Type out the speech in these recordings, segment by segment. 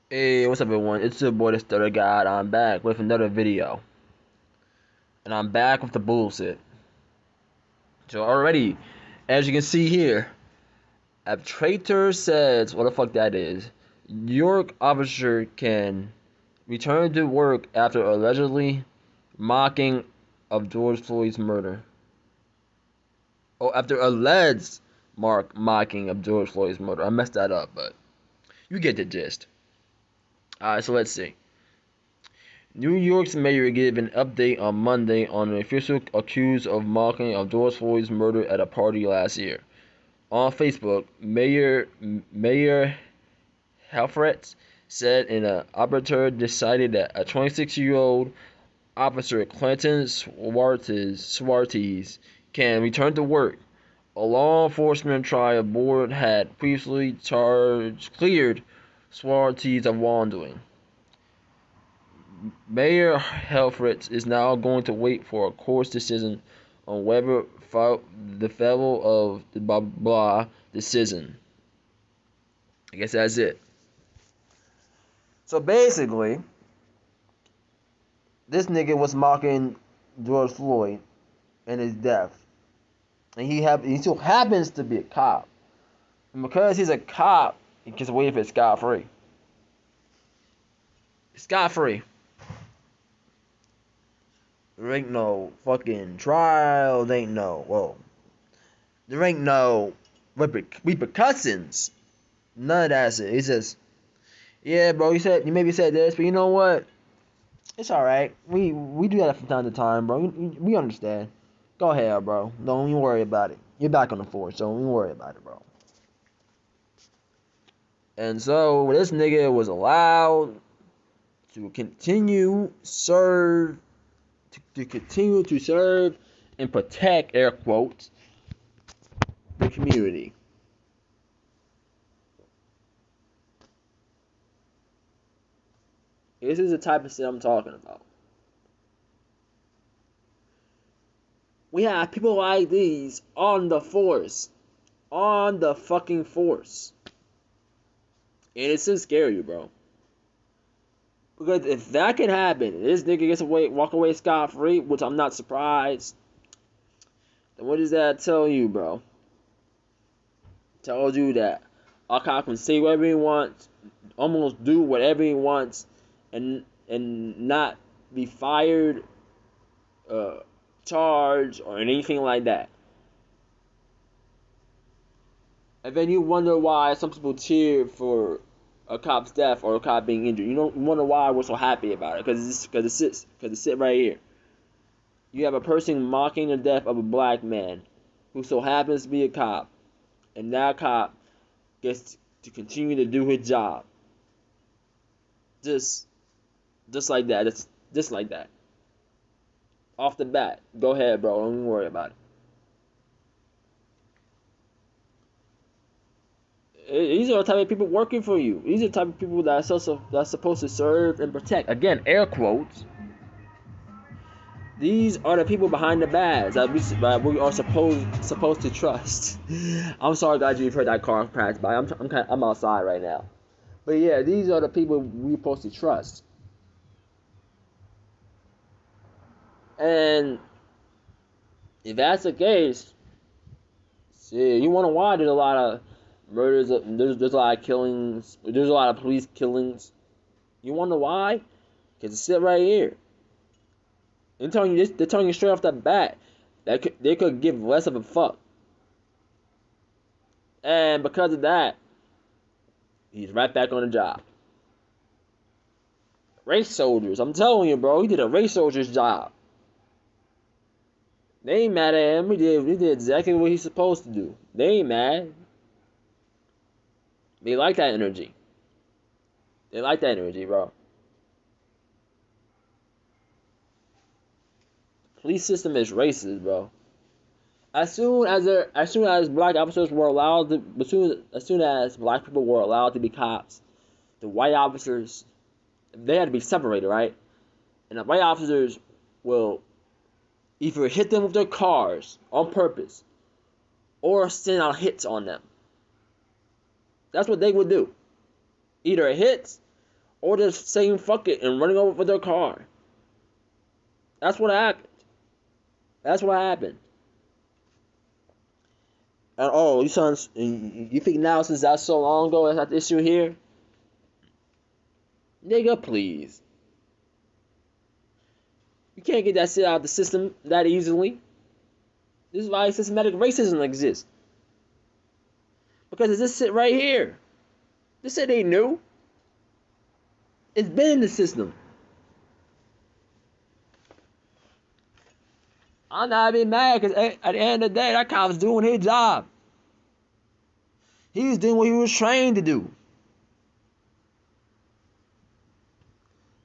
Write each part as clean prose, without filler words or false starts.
Hey, what's up, everyone? It's your boy, the Stutter God. I'm back with another video, and I'm back with the bullshit. So already, as you can see here, a traitor says, what the fuck that is. New York officer can return to work after allegedly mocking of George Floyd's murder. Oh, after alleged mocking of George Floyd's murder. I messed that up, but you get the gist. Alright, so let's see. New York's mayor gave an update on Monday on an official accused of mocking of George Floyd's murder at a party last year. On Facebook, Mayor Helfrich said in an arbiter decided that a 26-year-old officer, Clinton Swartes, can return to work. A law enforcement trial board had previously cleared Swartes of wrongdoing. Mayor Helfrich is now going to wait for a court's decision on whether the federal of the blah blah decision. I guess that's it. So basically, this nigga was mocking George Floyd and his death, and he still happens to be a cop, and because he's a cop, he gets away with it scot free. Scot free. There ain't no fucking trial. There ain't no repercussions. None of that's it. It's just, yeah, bro. You maybe said this, but you know what? It's all right. We do that from time to time, bro. We understand. Go ahead, bro. Don't even worry about it. You're back on the force, so don't even worry about it, bro. And so this nigga was allowed to continue to serve and protect, air quotes, the community. This is the type of shit I'm talking about. We have people like these on the force. On the fucking force. And it's just scary, bro. Because if that can happen, this nigga gets walk away scot free, which I'm not surprised. Then what does that tell you, bro? It tells you that a cop can say whatever he wants, almost do whatever he wants, and not be fired, charged, or anything like that. And then you wonder why some people cheer for a cop's death or a cop being injured. You don't wonder why we're so happy about it, because it sits right here. You have a person mocking the death of a black man who so happens to be a cop, and that cop gets to continue to do his job. Just like that. Just like that. Off the bat. Go ahead, bro. Don't even worry about it. These are the type of people working for you. These are the type of people that's supposed to serve and protect. Again, air quotes. These are the people behind the badge that we are supposed to trust. I'm sorry, guys, you've heard that car pass by. I'm outside right now, but yeah, these are the people we're supposed to trust. And if that's the case, see, you wonder why there's a lot of murders. There's a lot of killings. There's a lot of police killings. You wonder why? Because it's sit right here. They're telling you straight off the bat that they could give less of a fuck. And because of that, he's right back on the job. Race soldiers, I'm telling you, bro, he did a race soldier's job. They ain't mad at him. He did exactly what he's supposed to do. They ain't mad. They like that energy. They like that energy, bro. Police system is racist, bro. As soon as black officers were allowed to, as soon as black people were allowed to be cops, the white officers, they had to be separated, right? And the white officers will either hit them with their cars on purpose, or send out hits on them. That's what they would do. Either hits or just saying fuck it and running over with their car. That's what happened. That's what happened. And oh, you think now since that's so long ago that's the issue here? Nigga, please. You can't get that shit out of the system that easily. This is why systematic racism exists. Because it's this shit right here. This shit ain't new. It's been in the system. I'm not even mad because at the end of the day, that cop was doing his job. He was doing what he was trained to do.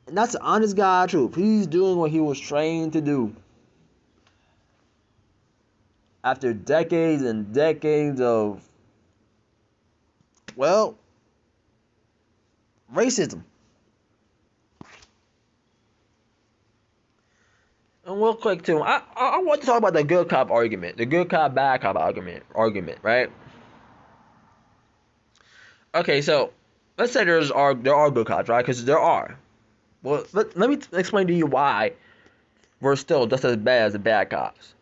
And that's the honest God truth. He's doing what he was trained to do. After decades and decades of, well, racism. And real quick too, I want to talk about the good cop argument, the good cop, bad cop argument, right? Okay, so let's say there are good cops, right? Because there are. Well, let me explain to you why we're still just as bad as the bad cops.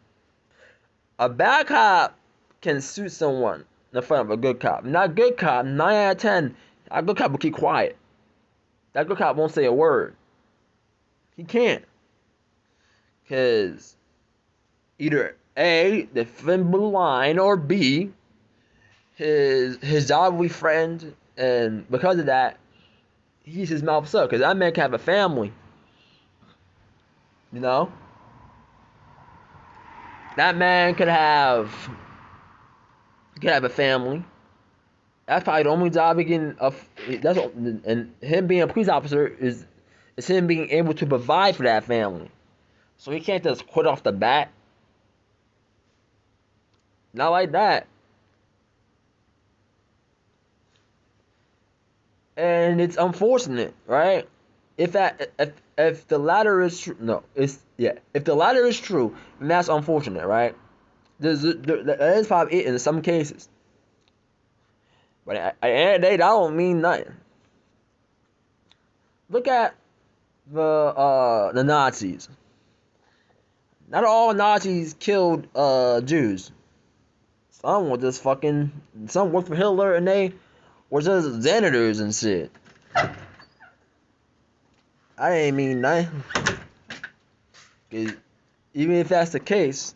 A bad cop can shoot someone in front of a good cop. Not a good cop, 9 out of 10, a good cop will keep quiet. That good cop won't say a word. He can't. Because either A, the thin blue line, or B, his job will be threatened, and because of that, he's his mouth shut. Because that man can have a family. You know? That man could have a family. That's probably the only job he can. And him being a police officer is him being able to provide for that family. So he can't just quit off the bat. Not like that. And it's unfortunate, right? If the latter is true, if the latter is true, then that's unfortunate, right? That is probably it in some cases. But at the end of the day, that don't mean nothing. Look at the Nazis. Not all Nazis killed Jews. Some worked for Hitler and they were just janitors and shit. I ain't mean nothing. 'Cause even if that's the case,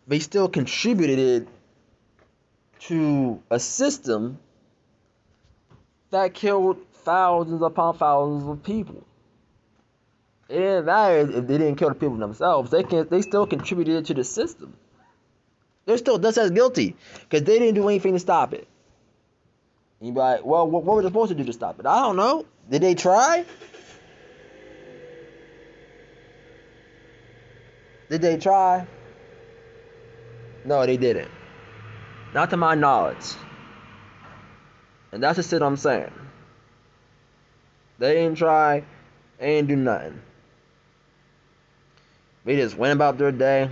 they still contributed to a system that killed thousands upon thousands of people. It didn't matter if they didn't kill the people themselves. They still contributed to the system. They're still just as guilty because they didn't do anything to stop it. And you'd be like, well, what were they supposed to do to stop it? I don't know. Did they try? Did they try? No, they didn't. Not to my knowledge. And that's the shit I'm saying. They didn't try. They didn't do nothing. They just went about their day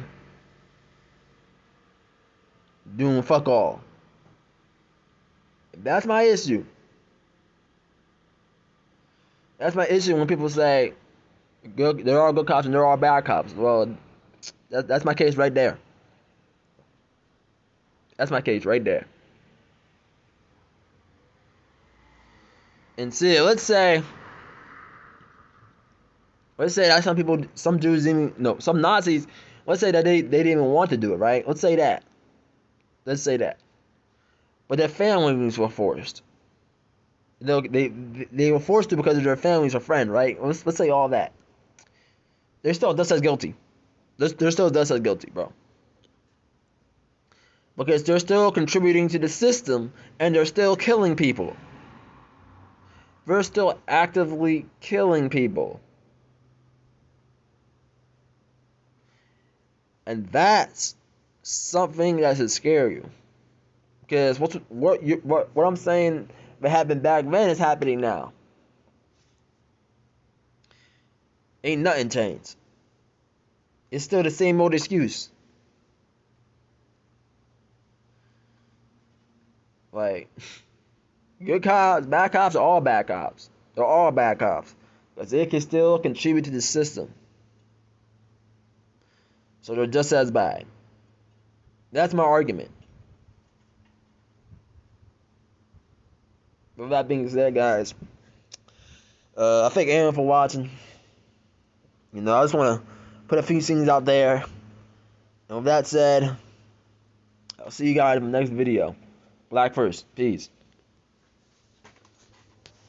doing fuck all. That's my issue. That's my issue when people say there are good cops and there are bad cops. Well, that's my case right there. That's my case right there. And see, let's say that some Jews some Nazis, let's say that they didn't even want to do it, right? Let's say that. But their families were forced. They were forced to because of their families or friend, right? Let's say all that. They're still just as guilty. They're still just as guilty, bro. Because they're still contributing to the system and they're still killing people. They're still actively killing people. And that's something that should scare you. Because what I'm saying that happened back then is happening now. Ain't nothing changed. It's still the same old excuse. Like, Good cops, bad cops are all bad cops. They're all bad cops. Because they can still contribute to the system. So they're just as bad. That's my argument. With that being said, guys, I thank everyone for watching. I just want to put a few things out there. And with that said, I'll see you guys in the next video. Black first. Peace.